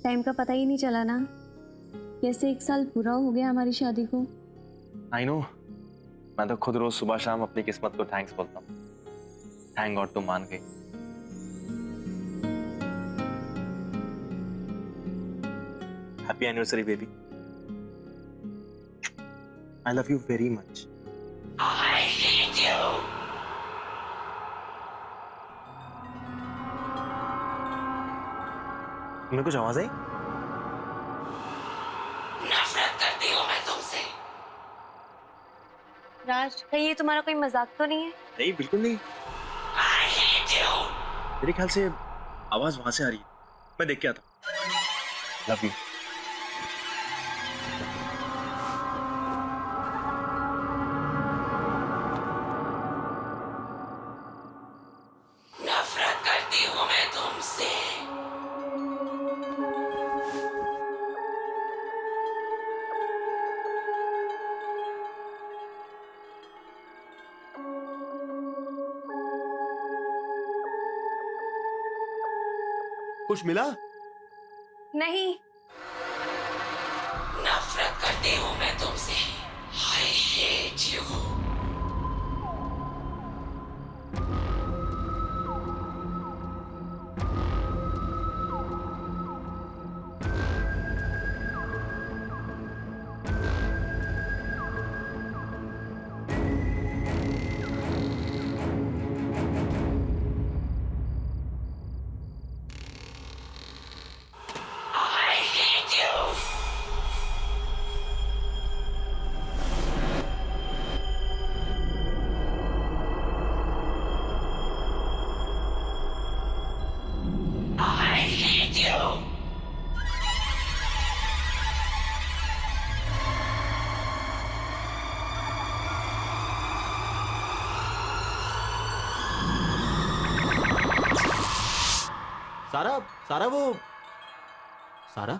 Time का पता ही नहीं चला ना। कैसे 1 साल पूरा हो गया हमारी शादी को। आई नो, मैं तो खुद रोज सुबह शाम अपनी किस्मत को थैंक्स बोलता हूँ। थैंक गॉड तुम मान गई। Happy anniversary baby. I love you very much. I hate you. तुम्हें कुछ आवाज आई? नफरत करती हूँ मैं तुमसे। राज, कहीं ये तुम्हारा कोई मजाक तो नहीं है? नहीं, बिल्कुल नहीं। I hate you. मेरे ख्याल से आवाज वहां से आ रही है। मैं देख के आता हूँ। Love you. नफरत करती हूँ मैं तुमसे। कुछ मिला? नहीं। नफरत करती हूँ मैं तुमसे। I hate you. I hate you. I hate you. सारा, सारा वो सारा,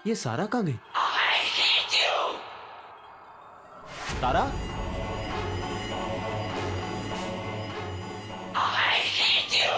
ये सारा कहाँ गई? I hate you. सारा, I hate you.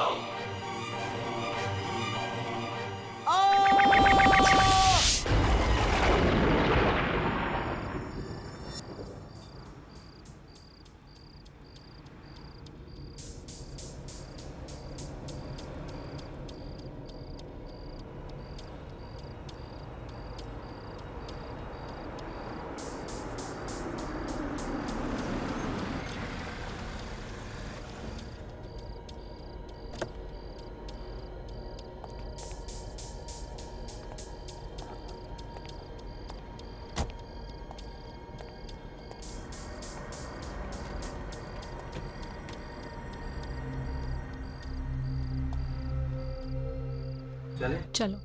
चलो।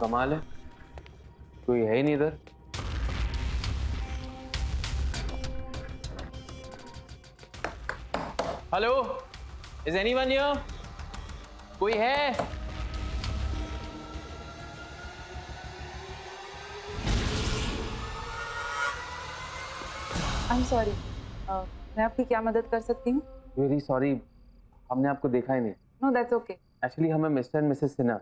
कमाल है, कोई है ही नहीं इधर। Hello, is anyone here? कोई है? आई एम सॉरी, मैं आपकी क्या मदद कर सकती हूँ? वेरी सॉरी, हमने आपको देखा ही नहीं। No that's okay. एक्चुअली हमें मिस्टर एंड मिसेस सिन्हा,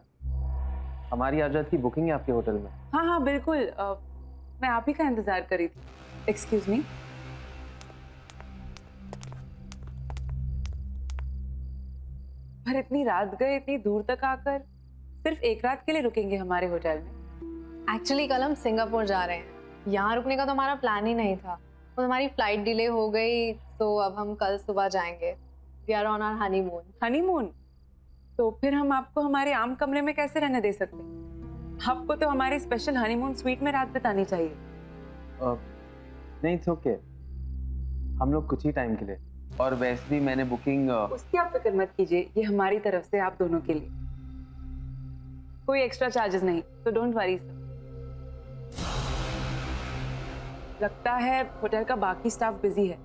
हमारी आजाद की बुकिंग है आपके होटल में। हाँ हाँ बिल्कुल, मैं आप ही का इंतजार कर रही थी। Excuse me. पर इतनी रात गए, इतनी दूर तक आकर सिर्फ एक रात के लिए रुकेंगे हमारे होटल में? एक्चुअली कल हम सिंगापुर जा रहे हैं। यहाँ रुकने का तो हमारा प्लान ही नहीं था। तो हमारी फ्लाइट डिले हो गई, तो अब हम कल सुबह जाएंगे। We are on our honeymoon. Honeymoon? तो फिर हम आपको हमारे आम कमरे में कैसे रहने दे सकते हैं? आपको तो हमारे स्पेशल हनीमून स्वीट में रात बितानी चाहिए। नहीं, इट्स ओके, हम लोग कुछ ही टाइम के लिए, और वैसे भी मैंने बुकिंग। उसकी आप फिक्र मत कीजिए, ये हमारी तरफ से आप दोनों के लिए कोई एक्स्ट्रा चार्जेस नहीं, तो डोंट वरी सर। लगता है होटल का बाकी स्टाफ बिजी है,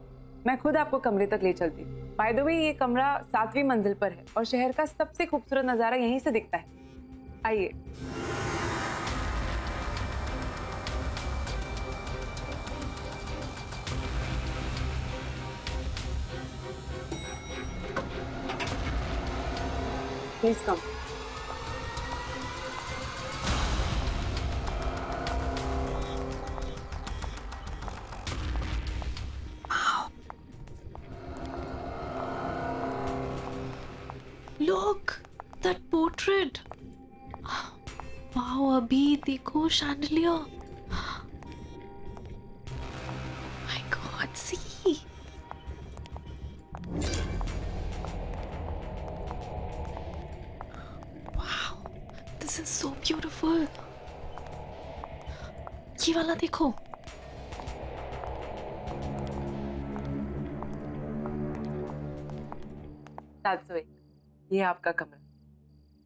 मैं खुद आपको कमरे तक ले चलती हूँ। बाय द वे ये कमरा 7वीं मंजिल पर है और शहर का सबसे खूबसूरत नज़ारा यहीं से दिखता है। आइए। Please come. Look, that portrait. Wow, अभी देखो chandelier. My God, see. Wow, this is so beautiful. ये वाला देखो. ये आपका कमरा।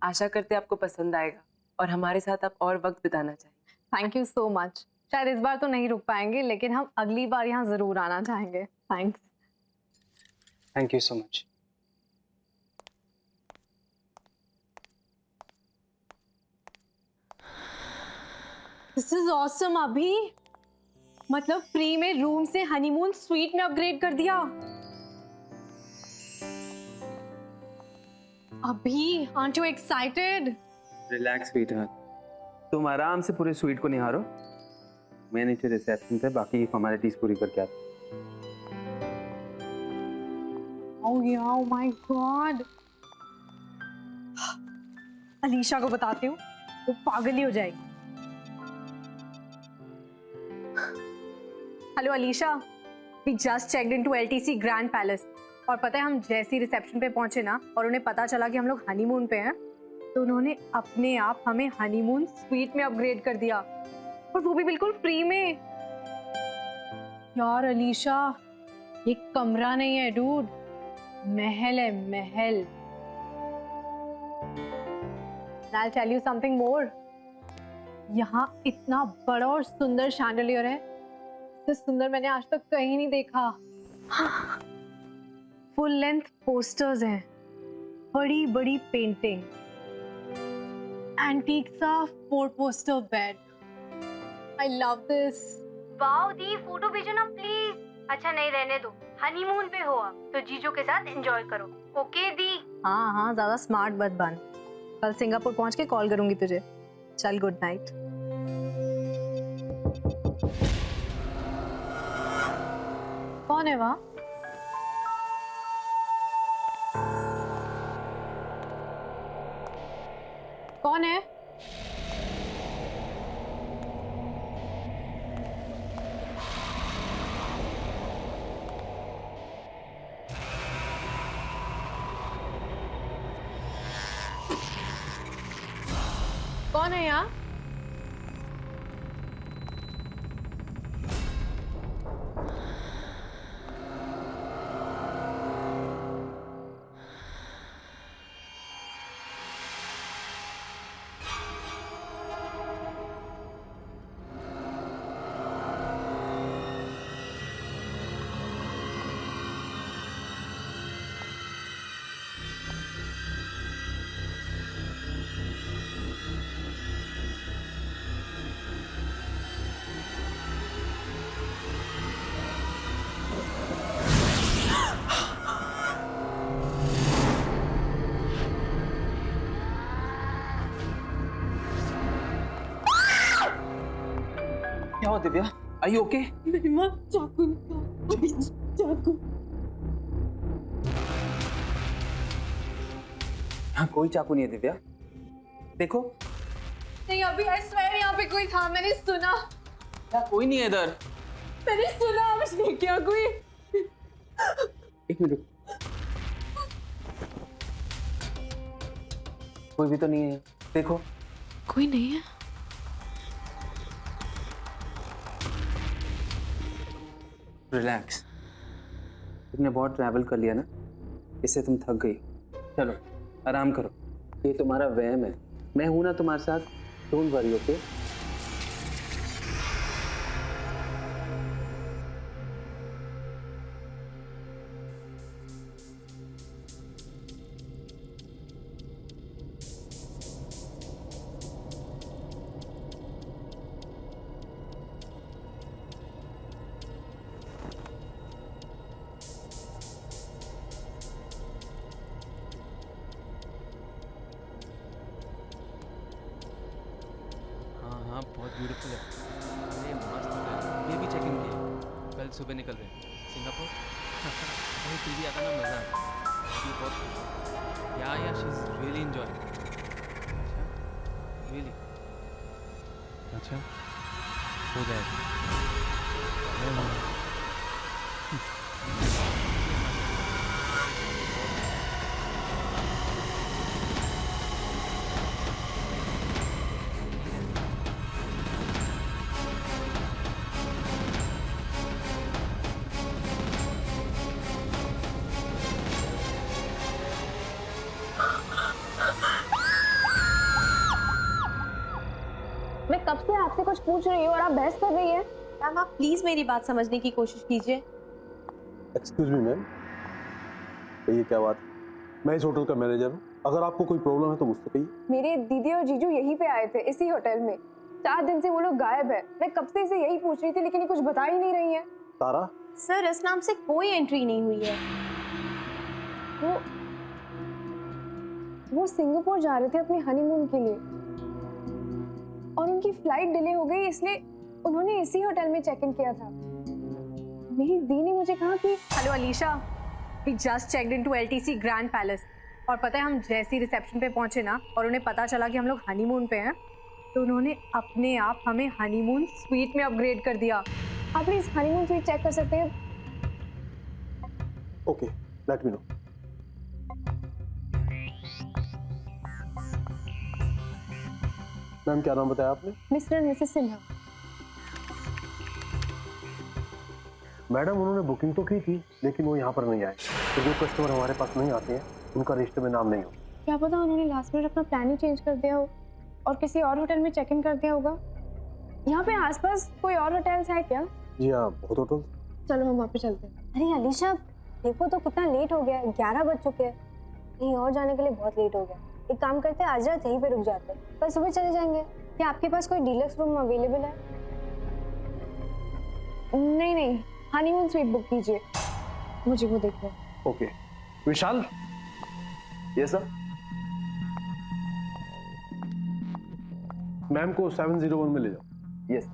आशा करते आपको पसंद आएगा और हमारे साथ आप और वक्त बिताना चाहेंगे। Thank you so much. शायद इस बार तो नहीं रुक पाएंगे, लेकिन हम अगली बार यहाँ जरूर आना चाहेंगे। Thanks. Thank you so much. This is awesome अभी। मतलब फ्री में रूम से हनीमून स्वीट में अपग्रेड कर दिया। अभी, aren't you excited? Relax sweetheart, तुम आराम से पूरे स्वीट को निहारो। मैं नीचे रिसेप्शन पे बाकी फॉर्मेलिटीज पूरी करके आता हूँ। Oh yeah, oh my God. Alisha को बताती हूँ, वो पागल ही हो जाएगी। Hello Alisha, we just checked into LTC grand palace और पता है हम जैसी रिसेप्शन पे पहुंचे ना और उन्हें पता चला कि हम लोग हनीमून पे हैं, तो उन्होंने अपने आप हमें हनीमून स्वीट में अपग्रेड कर दिया और वो भी बिल्कुल फ्री में। यार अलीशा, ये कमरा नहीं है डूड, महल है महल। I'll tell you something more. यहाँ इतना बड़ा और सुंदर शैंडलियर है, इससे सुंदर मैंने आज तक कहीं नहीं देखा। फुल लेंथ पोस्टर्स हैं, बड़ी बड़ी पेंटिंग्स, एंटीक सा 4 poster bed. I love this. Wow the, photo भेजो ना प्लीज। अच्छा नहीं, रहने दो, हनीमून पे हो आप तो जीजू के साथ एंजॉय करो। ओके दी। हाँ हाँ, ज्यादा स्मार्ट मत बन। कल सिंगापुर पहुंच के कॉल करूंगी तुझे। चल, गुड नाइट। कौन है वहाँ? कौन है? कौन है यहाँ? क्या हुआ दिव्या? Are you okay? चाकू चाकू। हाँ, कोई चाकू नहीं है दिव्या। देखो। नहीं अभी, आई स्वेयर यहाँ पे कोई था, मैंने सुना। क्या कोई नहीं है इधर? मैंने सुना, मुझे क्या कोई। एक मिनट, कोई भी तो नहीं है। देखो, कोई नहीं है। रिलैक्स। तुमने बहुत ट्रैवल कर लिया ना, इससे तुम थक गई। चलो आराम करो, ये तुम्हारा वहम है। मैं हूं ना तुम्हारे साथ, डोंट वरी, ओके? ब्यूटीफुल है। अरे मस्त है। ये भी चेक इन किया, कल सुबह निकल रहे हैं सिंगापुर। वही टीवी आता ना मज़ा आता। ये बहुत खुश है। या शी इज़ रियली एंजॉय। अच्छा रियली अच्छा हो जाएगा। मैं कब से आपसे कुछ पूछ रही हूँ और आप बहस कर रही हैं। मैम आप प्लीज मेरी बात समझने की कोशिश कीजिए। एक्सक्यूज मी मैम, ये क्या बात? मैं इस होटल का मैनेजर हूँ, अगर आपको कोई प्रॉब्लम है तो मुझसे कहिए। मेरे दीदी और जीजू यहीं पे आए थे, इसी होटल में। 4 दिन से वो लोग गायब है। मैं कब से इसे यही पूछ रही थी लेकिन ये कुछ बता ही नहीं रही है। तारा, सर इस नाम से कोई एंट्री नहीं हुई है। वो सिंगापुर जा रहे थे अपने हनीमून के लिए और उनकी फ्लाइट डिले हो गई, इसलिए उन्होंने इसी होटल में चेक इन किया था। मेरी दी ने मुझे कहा कि hello Alisha, we just checked into LTC grand palace. और पता है हम जैसे ही रिसेप्शन पे पहुंचे ना और उन्हें पता चला कि हम लोग हनीमून पे हैं, तो उन्होंने अपने आप हमें हनीमून स्वीट में अपग्रेड कर दिया। आप प्लीज हनीमून स्वीट चेक कर सकते हैं? Okay, let me know. Ma'am क्या नाम बताया आपने? Mister and Mrs Sinha. Madam उन्होंने बुकिंग तो की थी लेकिन वो यहाँ पर नहीं आए। तो जो कस्टमर हमारे पास नहीं आते हैं उनका रजिस्टर में नाम नहीं होता। क्या पता उन्होंने लास्ट मिनट अपना प्लान ही चेंज कर दिया हो और किसी और होटल में चेक इन कर दिया होगा। यहाँ पे आसपास कोई और होटल्स है क्या? जी हाँ, बहुत होटल। चलो हम वहाँ पे चलते हैं। अरे अलीशा देखो तो कितना लेट हो गया है, 11 बज चुके हैं। कहीं और जाने के लिए बहुत लेट हो गया। एक काम करते हैं, आज रात यहीं पे रुक जाते हैं, कल सुबह चले जाएंगे। क्या आपके पास कोई डीलक्स रूम अवेलेबल है? नहीं नहीं, हनीमून स्वीट बुक कीजिए, मुझे वो देखना है। ओके विशाल, यस सर। मैम को 701 में ले जाओ। Yes.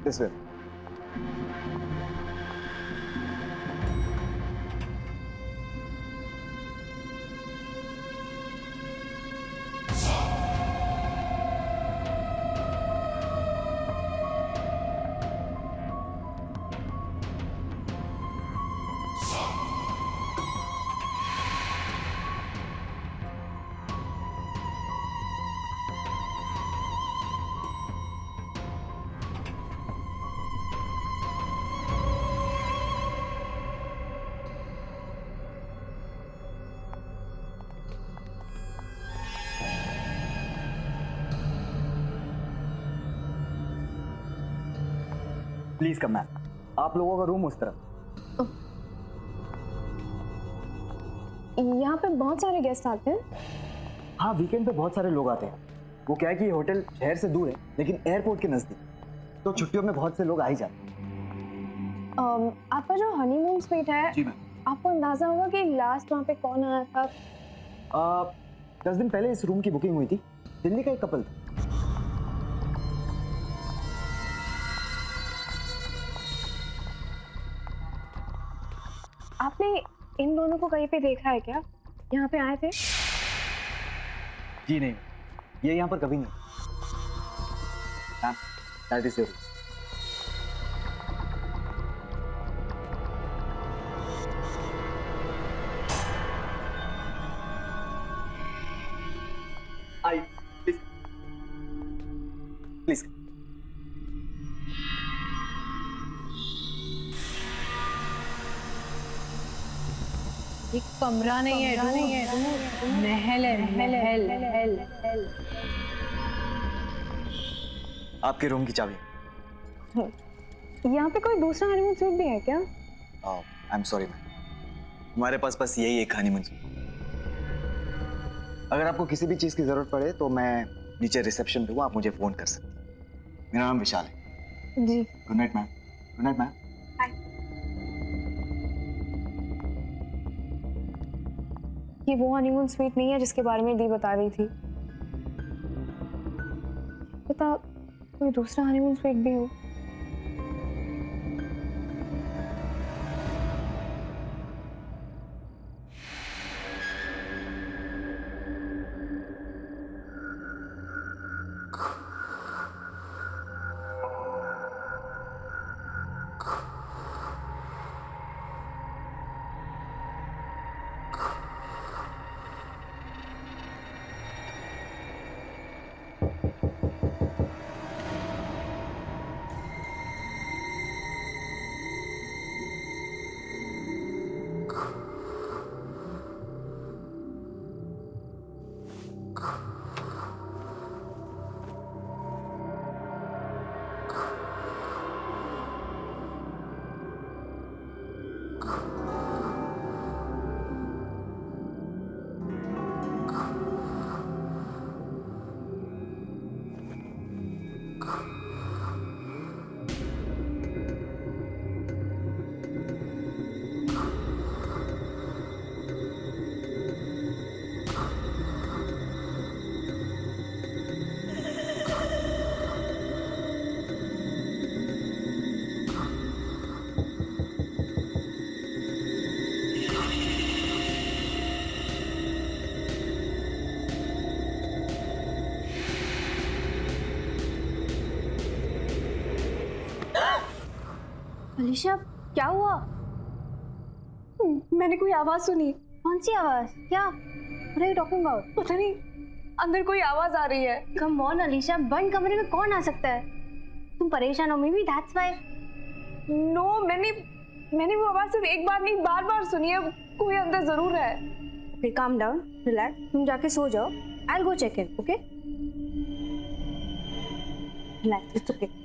This way. Please come ma'am, आप लोगों का रूम उस तरफ। यहाँ पे बहुत सारे गेस्ट आते हैं। हाँ, वीकेंड पे बहुत सारे लोग आते हैं। वो क्या है कि ये होटल शहर से दूर है लेकिन एयरपोर्ट के नजदीक, तो छुट्टियों में बहुत से लोग आ ही जाते हैं। आपका जो हनीमून स्वीट है, जी मैम। आपको अंदाजा होगा कि लास्ट वहाँ पे कौन आया था? 10 दिन पहले इस रूम की बुकिंग हुई थी। दिल्ली का एक कपल था। आपने इन दोनों को कहीं पे देखा है क्या? यहाँ पे आए थे? जी नहीं, ये यहाँ पर कभी नहीं। Ma'am, that is your. I please please. एक कमरा नहीं है, महल है, महल। आपके रूम की चाबी। यहाँ पे कोई दूसरा हनीमून स्वीट भी है क्या? आई एम सॉरी मैम, हमारे पास बस यही एक हनीमून स्वीट। अगर आपको किसी भी चीज़ की ज़रूरत पड़े तो मैं नीचे रिसेप्शन पे हूँ, आप मुझे फ़ोन कर सकते हैं। मेरा नाम विशाल है। जी। Good night ma'am. Good night ma'am. ये वो हनीमून स्वीट नहीं है जिसके बारे में दी बता रही थी। पता कोई दूसरा हनीमून स्वीट भी हो। अलीशा क्या हुआ? मैंने कोई आवाज सुनी। कौन सी आवाज? क्या? What are you talking about? पता नहीं, अंदर कोई आवाज आ रही है। Come on अलीशा, बंद कमरे में कौन आ सकता है? तुम परेशान हो, maybe that's why. नो, मैंने वो आवाज सिर्फ एक बार नहीं बार-बार सुनी है। कोई अंदर जरूर है। Okay, calm down, relax. तुम जाके सो जाओ. I'll go check in, okay? Relax, it's okay.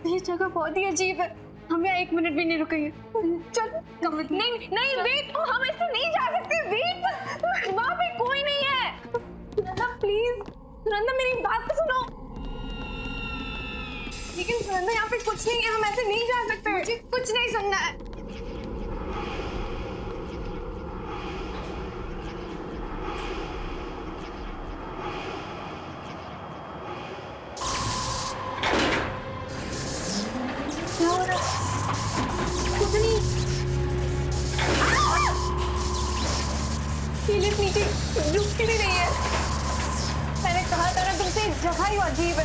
ये जगह बहुत ही अजीब है। हम यहाँ 1 मिनट भी नहीं रुकेंगे। चल नहीं नहीं वेट, हम ऐसे नहीं जा सकते। वेट, वहाँ पे कोई नहीं है। सुनंदा प्लीज, सुनंदा मेरी बात तो सुनो। लेकिन सुनंदा यहाँ पे कुछ नहीं है, हम ऐसे नहीं जा सकते। मुझे कुछ नहीं सुनना है। नीचे रुकती भी नहीं है। मैंने कहा था ना तुमसे, जगह ही अजीब है।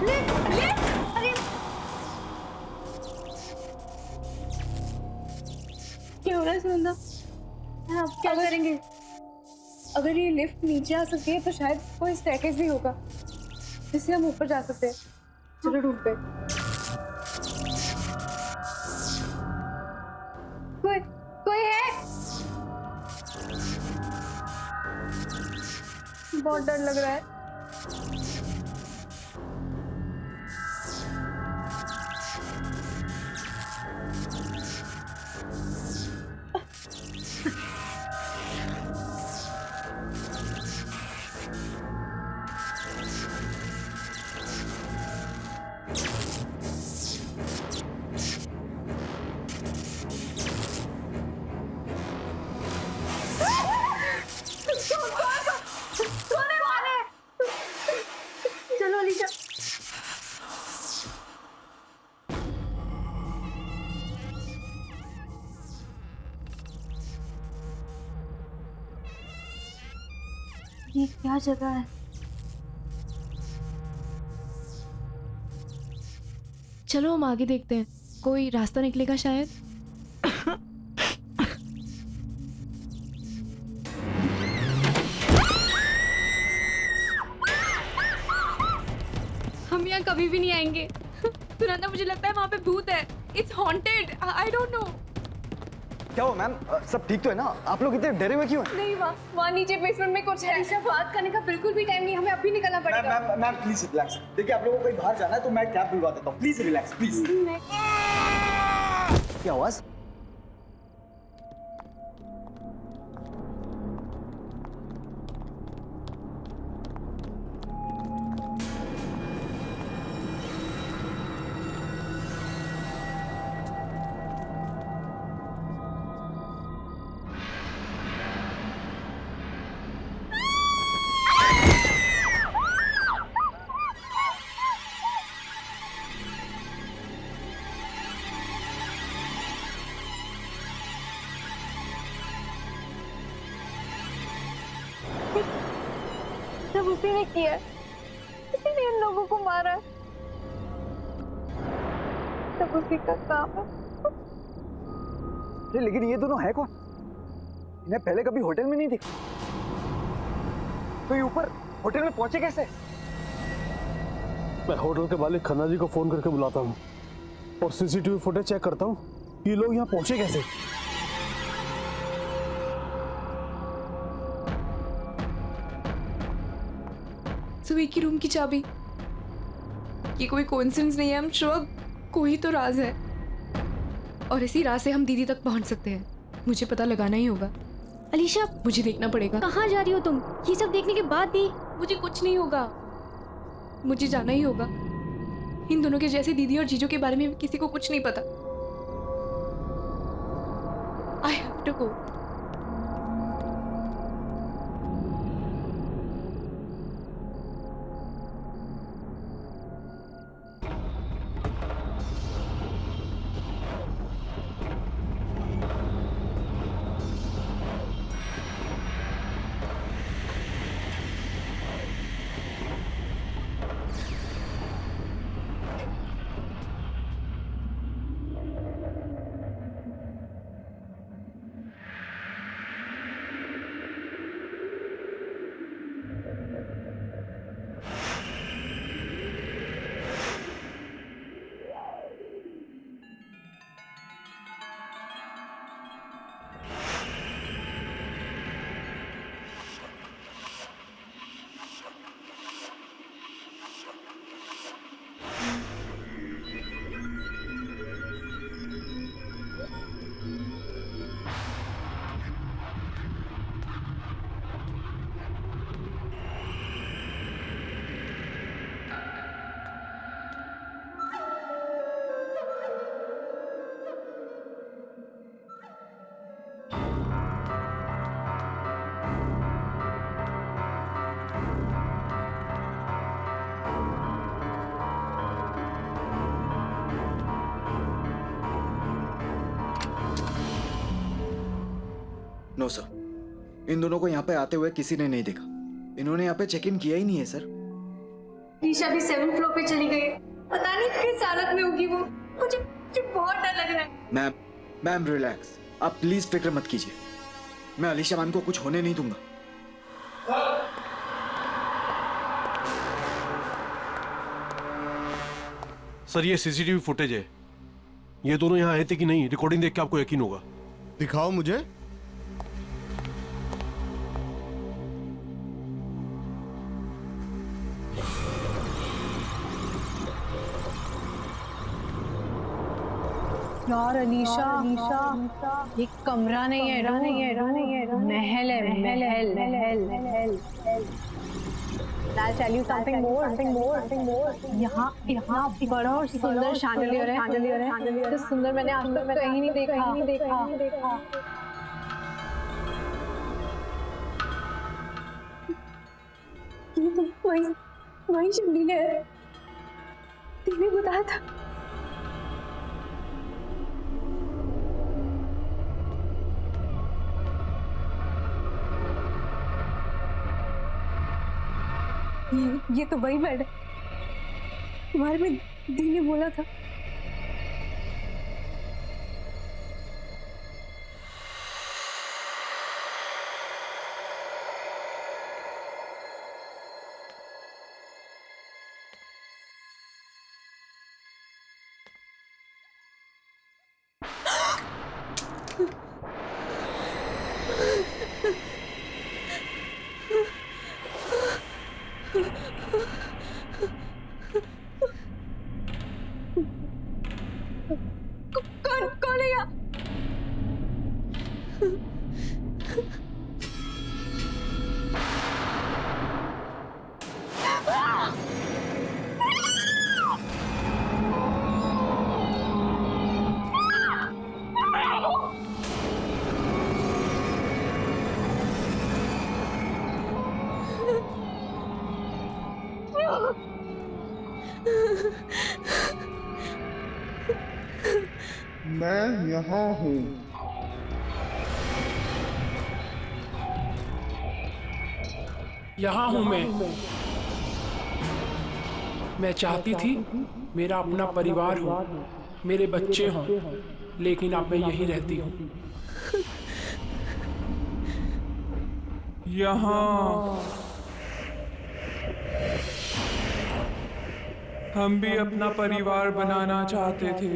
अरे क्या हो रहा है सुनंदा? आप क्या करेंगे? अगर ये लिफ्ट नीचे आ सकती है तो शायद कोई स्टेयरकेस भी होगा जिससे हम ऊपर जा सकते हैं। चलो रूम पे। कोई है? बहुत डर लग रहा है। चलो अलीशा। ये क्या जगह है? चलो हम आगे देखते हैं, कोई रास्ता निकलेगा शायद। हम यहाँ कभी भी नहीं आएंगे। सुनंदा, मुझे लगता है वहाँ पे भूत है। It's haunted. I don't know. क्या हो मैम, सब ठीक तो है ना? आप लोग इतने डरे हुए क्यों हैं? नहीं, वहाँ नीचे बेसमेंट में कुछ है। अलीशा, बात करने का बिल्कुल भी टाइम नहीं, हमें अभी निकलना पड़ेगा। Ma'am please relax. देखिए आप लोगों को कहीं बाहर जाना है तो मैं कैब बुलवा देता हूँ। Please relax please. क्या आवाज? सब उसी ने किया, उसी ने इन लोगों को मारा। सब उसी का काम है। लेकिन ये दोनों है कौन? इन्हें पहले कभी होटल में नहीं देखा। तो ये ऊपर होटल में पहुंचे कैसे? मैं होटल के मालिक खन्ना जी को फोन करके बुलाता हूँ और सीसीटीवी फुटेज चेक करता हूँ कि ये लोग यहाँ पहुंचे कैसे। सुबह की रूम की चाबी, ये कोई कोइंसिडेंस नहीं है। हम श्योर कोई तो राज है, और इसी राज से हम दीदी तक पहुंच सकते हैं। मुझे पता लगाना ही होगा। अलीशा, मुझे देखना पड़ेगा। कहाँ जा रही हो तुम? ये सब देखने के बाद भी मुझे कुछ नहीं होगा, मुझे जाना ही होगा। इन दोनों के जैसे दीदी और जीजू के बारे में किसी को कुछ नहीं पता। I have to go. No sir, इन दोनों को यहाँ पे आते हुए किसी ने नहीं देखा। इन्होंने यहाँ पे चेक इन किया ही नहीं है सर। ईशा भी 7th फ्लोर पे चली गई। पता नहीं किस हालत में होगी वो। मुझे बहुत डर लग रहा है। मैम रिलैक्स, आप प्लीज फिक्र मत कीजिए। मैं अलीशा मैम को कुछ होने नहीं दूंगा। सर ये सीसीटीवी फुटेज है। ये दोनों यहाँ आए थे कि नहीं, रिकॉर्डिंग देख के आपको यकीन होगा। दिखाओ मुझे। यार अलीशा, ये कमरा नहीं है, महल है, महल। I'll tell you something more. यहाँ बड़ा और सुंदर शैंडलियर है। इससे सुंदर मैंने आज तक कहीं नहीं देखा। ये तो वही शैंडलियर है। तूने बताया था। ये तो वही बेड है तुम्हारे में दी ने बोला था। कौन है यहाँ? मैं यहाँ हूँ। यहाँ हूँ मैं चाहती थी मेरा अपना परिवार हो, मेरे बच्चे हों, लेकिन अब मैं यहीं रहती हूँ। यहाँ हम भी अपना परिवार बनाना चाहते थे,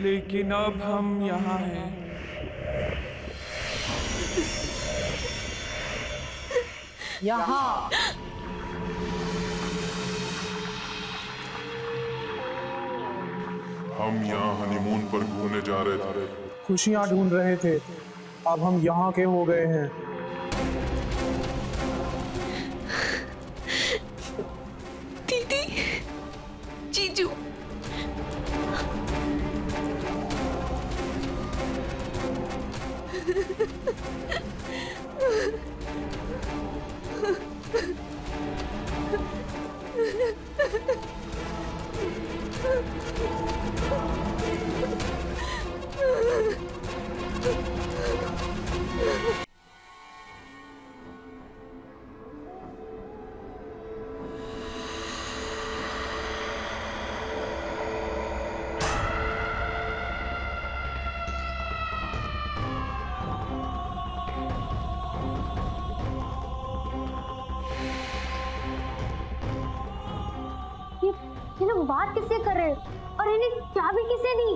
लेकिन अब हम यहाँ हैं। यहाँ हम यहाँ हनीमून पर घूमने जा रहे थे। खुशियाँ ढूंढ रहे थे, अब हम यहाँ के हो गए हैं। दीदी, जीजू, ये लोग बात किससे कर रहे हैं और इन्हें चाबी किसने दी?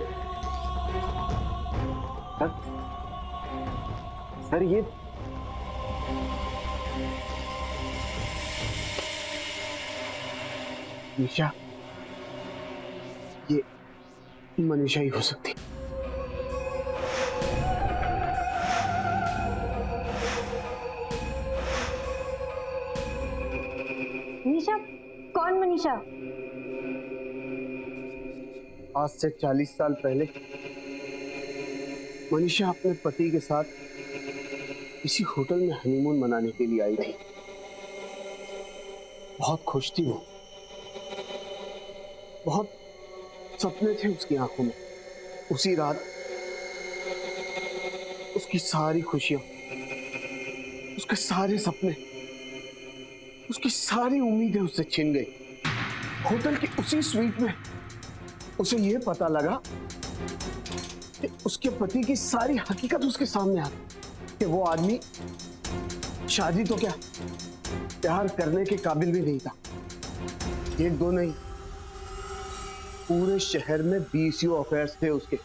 सर ये निशा, ये मनीषा ही हो सकती। मनीषा? कौन मनीषा? आज से 40 साल पहले मनीषा अपने पति के साथ किसी होटल में हनीमून मनाने के लिए आई थी। बहुत खुश थी वो, बहुत सपने थे उसकी आंखों में। उसी रात उसकी सारी खुशियां, उसके सारे सपने, उसकी सारी उम्मीदें उससे छिन गई। होटल की उसी स्वीट में उसे यह पता लगा कि उसके पति की सारी हकीकत उसके सामने आ गई कि वो आदमी शादी तो क्या प्यार करने के काबिल भी नहीं था। एक दो नहीं, पूरे शहर में 20 अफेयर्स थे उसके।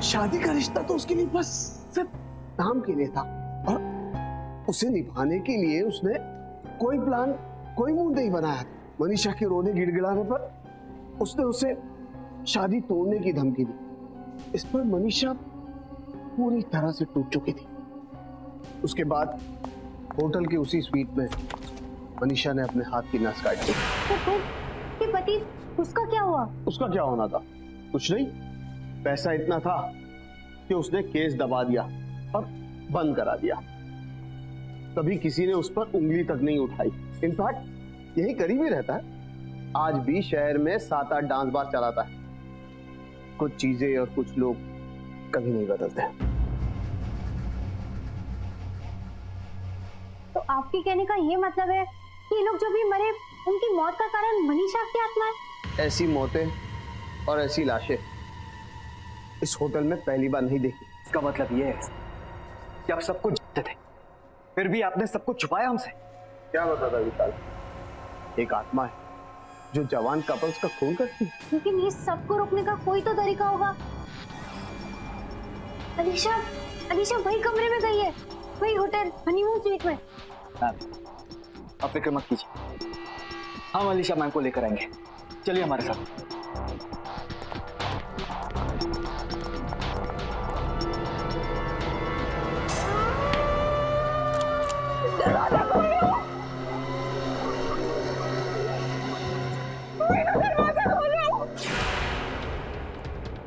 शादी का रिश्ता तो उसके लिए बस सिर्फ नाम के लिए था और उसे निभाने के लिए उसने कोई प्लान, कोई मूड नहीं बनाया। मनीषा के रोने गिड़गिड़ाने पर उसने उसे शादी तोड़ने की धमकी दी। इस पर मनीषा पूरी तरह से टूट चुकी थी। उसके बाद होटल की उसी स्वीट में मनीषा ने अपने हाथ की नस काट दी। तो फिर कि पति, उसका क्या हुआ? उसका क्या होना था? कुछ नहीं, पैसा इतना था कि उसने केस दबा दिया और बंद करा दिया। कभी किसी ने उस पर उंगली तक नहीं उठाई। इनफैक्ट यही करीब ही रहता है। आज भी शहर में 7-8 डांस बार चलाता है। कुछ चीजें और कुछ लोग कभी नहीं बदलते। तो आपके कहने का ये मतलब है कि ये लोग जो भी मरे, उनकी मौत का कारण मनीषा की आत्मा है? ऐसी मौतें और ऐसी लाशें इस होटल में पहली बार नहीं देखी। इसका मतलब ये है कि आप सब कुछ जानते थे, फिर भी आपने सब कुछ छुपाया हमसे। क्या बता विशाल? एक आत्मा है जो जवान कपल्स का खून करती है। लेकिन ये सबको रोकने का कोई तो तरीका होगा। अलीशा, अलीशा वही कमरे में गई है, वही होटल हनीमून स्वीट में। आप फिक्र मत कीजिए, हम अलीशा मैम को लेकर आएंगे। चलिए हमारे साथ।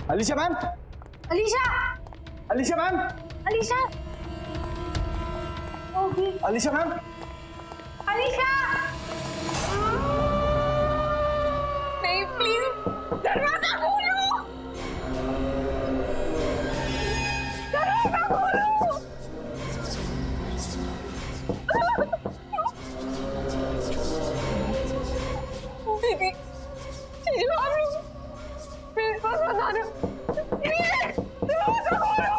Alisha ma'am, Alisha, Alisha ma'am, Alisha, Alisha ma'am, Alisha, नहीं प्लीज दरवाजा खोलो, दरवाजा खोलो। दीदी, चीजू आप लोग मेरे पास बता रहे हो। दरवाजा खोलो,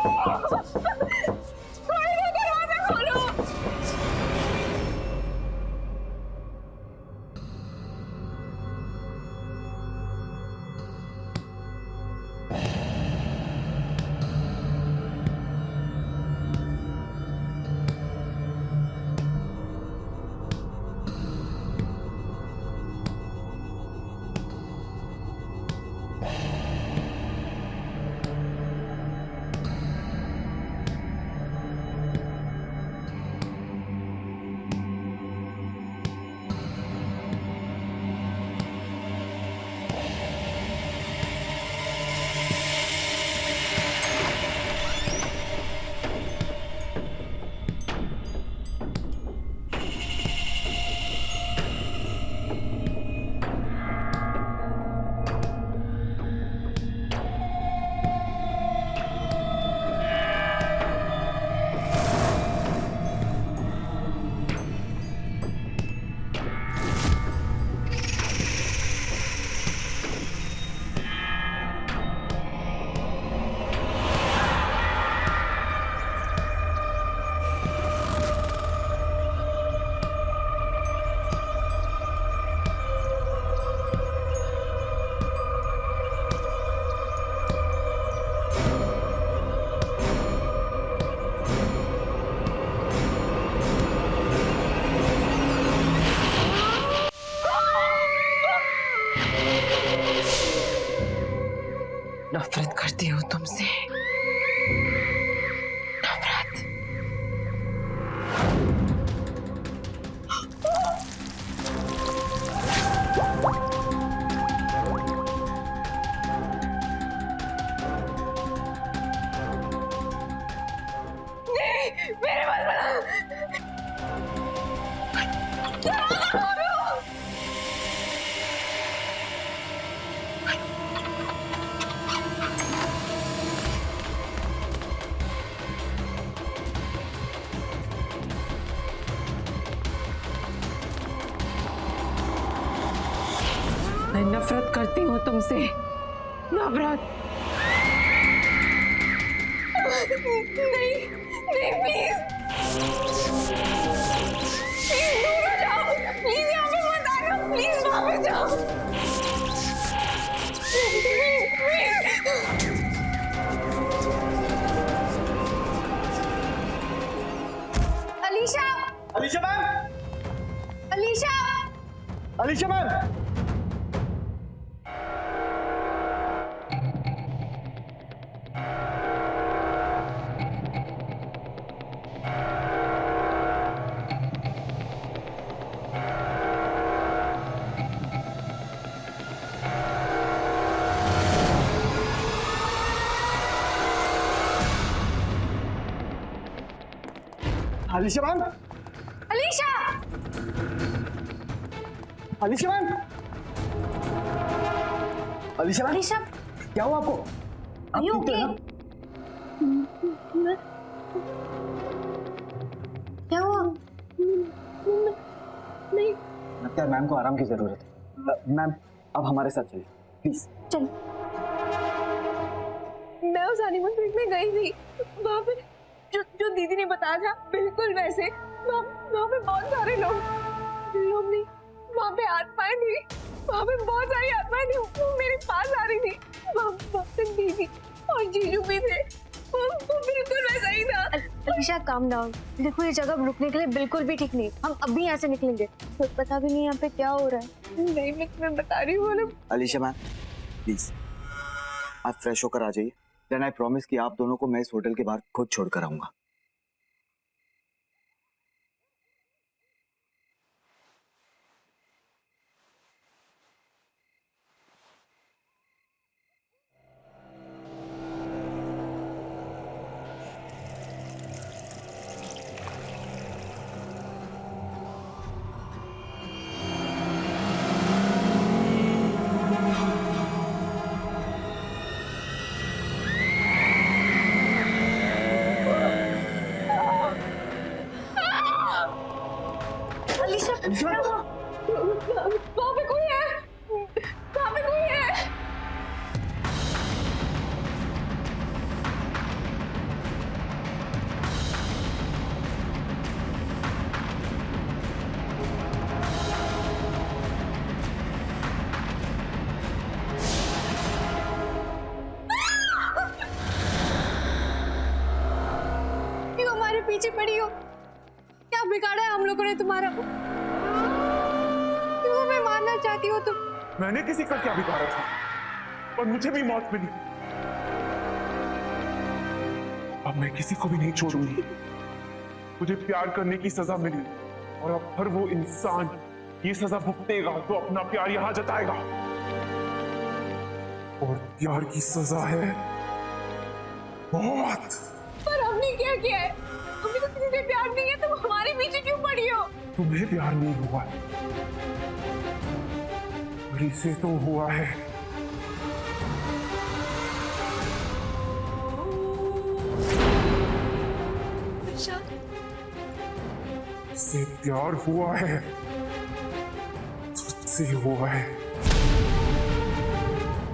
दरवाजा खोलो। नफरत करती हूँ तुमसे, नफरत। नहीं, मेरे मत बना। दरवाजा खोलो। मैं नफरत करती हूँ तुमसे, नफरत। नहीं नहीं प्लीज प्लीज दूर हो जाओ, प्लीज यहाँ पे मत आना, प्लीज वहाँ पे जाओ, Alisha, Alisha ma'am, Alisha, Alisha ma'am. Alisha ma'am, Alisha, Alisha ma'am, Alisha ma'am, Alisha, क्या हुआ आपको? आप you ठीक तो हैं ना? क्या हुआ? नहीं, लगता है मैम को आराम की जरूरत है। मैम अब हमारे साथ चलिए प्लीज। चल। मैं उस हनीमून स्वीट में गई थी, वहाँ पे जो दीदी ने बताया था बिल्कुल वैसे, वहाँ पे बहुत सारे लोग नहीं, वहाँ पे आत्माएं थी, वहाँ पे बहुत सारी आत्माएं थी, वो मेरे पास आ रही थी, वहाँ पे दीदी और जीजू भी थे, वो बिल्कुल वैसा ही था। अलीशा काम डाउन, देखो ये जगह रुकने के लिए बिल्कुल भी ठीक नहीं, हम अभी यहाँ से निकलेंगे, तो पता भी नहीं यहाँ पे क्या हो रहा है। नहीं मैं बता रही हूँ। अलीशा मैम प्लीज आप फ्रेश होकर आ जाइए, देन आई प्रॉमिस कि आप दोनों को मैं इस होटल के बाहर खुद छोड़कर आऊंगा। वहाँ पे कोई है, वहाँ पे कोई है। क्यों हमारे पीछे पड़ी हो? क्या बिगाड़ा है हम लोगों ने तुम्हारा? क्यों हमें मारना चाहती हो तुम? मैंने किसी का क्या बिगाड़ा था, और मुझे भी मौत मिली। अब मैं किसी को भी नहीं छोड़ूंगी। मुझे प्यार करने की सजा मिली, और अब हर वो इंसान ये सजा भुगतेगा तो अपना प्यार यहां जताएगा। और प्यार की सजा है मौत। पर हमने क्या किया है? हमें तो किसी से प्यार नहीं है, तुम हमारे पीछे क्यों पड़ी हो? तुम्हें प्यार नहीं हुआ है, और इसे तो हुआ है। इससे प्यार हुआ है, तुझसे हुआ है,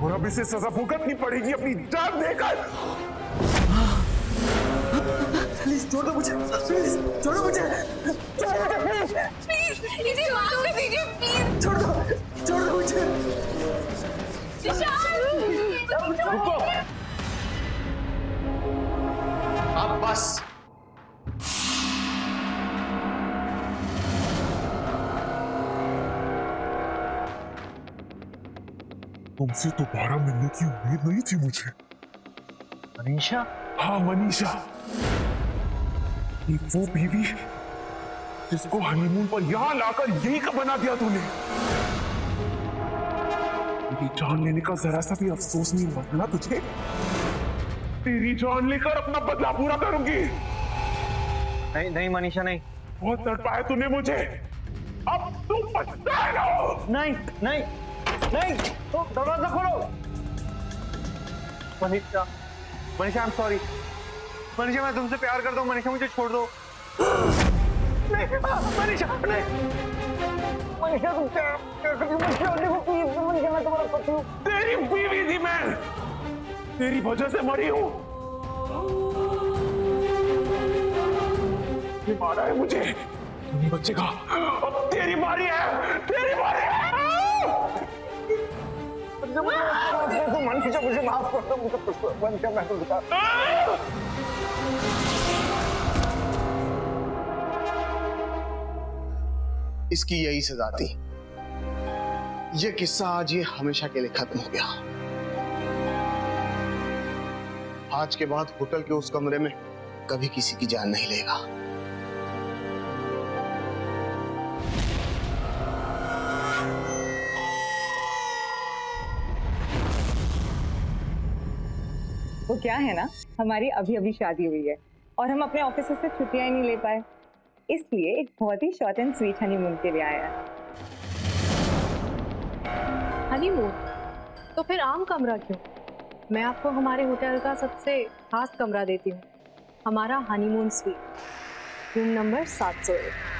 और अब इसे सजा भुगतनी पड़ेगी अपनी जान देकर। प्लीज छोड़ दो मुझे, प्लीज छोड़ो मुझे, प्लीज इसे माफ कर दीजिए, प्लीज छोड़ दो मुझे। रुको, अब बस। तुमसे दोबारा मिलने की उम्मीद नहीं थी मुझे। मनीषा? हाँ मनीषा, ये वो बीवी जिसको हनीमून पर यहां लाकर यही का बना दिया तूने। तेरी जान लेने का जरा सा भी अफसोस नहीं हुआ ना तुझे? तेरी जान लेकर अपना बदला पूरा करूंगी। नहीं नहीं मनीषा, नहीं। बहुत तड़पाया तूने मुझे, अब तू पछताएगा। नहीं नहीं नहीं, तो दरवाजा खोलो। Manisha, Manisha I am sorry. Manisha मैं तुमसे प्यार करता हूँ, मनीषा मुझे छोड़ दो। मनीषा नहीं, मनीषा तुम क्या कर रही हो? मनीषा देखो प्लीज, मनीषा मैं तुम्हारा पति हूँ। तेरी बीवी थी मैं, तेरी वजह से मरी हूँ। ये मारा है मुझे, तू नहीं बचेगा। अब तेरी बारी है, तेरी बारी है। मनीषा मुझे माफ कर दो, मुझे कुछ मनीषा मैं तो बता। इसकी यही सजा थी। ये किस्सा आज ये हमेशा के लिए खत्म हो गया। आज के बाद होटल के उस कमरे में कभी किसी की जान नहीं लेगा। वो क्या है ना, हमारी अभी अभी शादी हुई है और हम अपने ऑफिस से छुट्टियां ही नहीं ले पाए, इसलिए एक बहुत ही शॉर्ट एंड स्वीट हनीमून के लिए आया है। हनीमून? तो फिर आम कमरा क्यों? मैं आपको हमारे होटल का सबसे खास कमरा देती हूँ, हमारा हनीमून स्वीट, रूम नंबर 701।